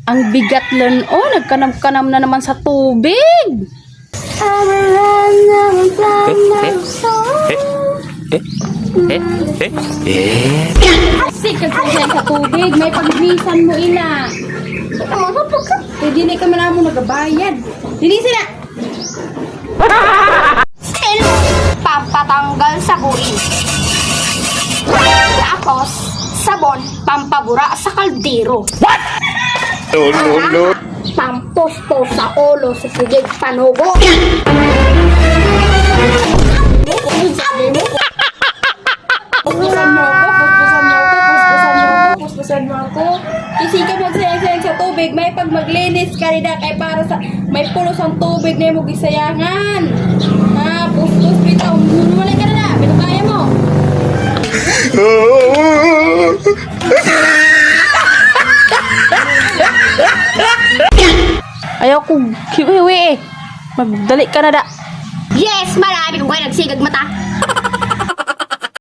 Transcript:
Ang bigat lan, oh, nagkanam-kanam na naman sa tubig. Sikat sa tubig, may pagnisan mo ina. Hindi na ka man mo nagabayad. Linisin na! Hello, pampatanggal sa buin. Tapos, sabon, pampabura sa kaldero. What? No. Pampostos sa ulo sa sigig panugo. Puspusan mo ako. Kasi ka magsayang-sayang sa tubig, may pag maglinis ka rin kay para sa may pulos ang tubig na mo gisayangan. Ha, puspus bitaw. Mulay ka na, binukaya mo. Ayaw ko hiwi-hiwi eh. Magdali ka na da. Yes, marami kong kayo nagsigag mata.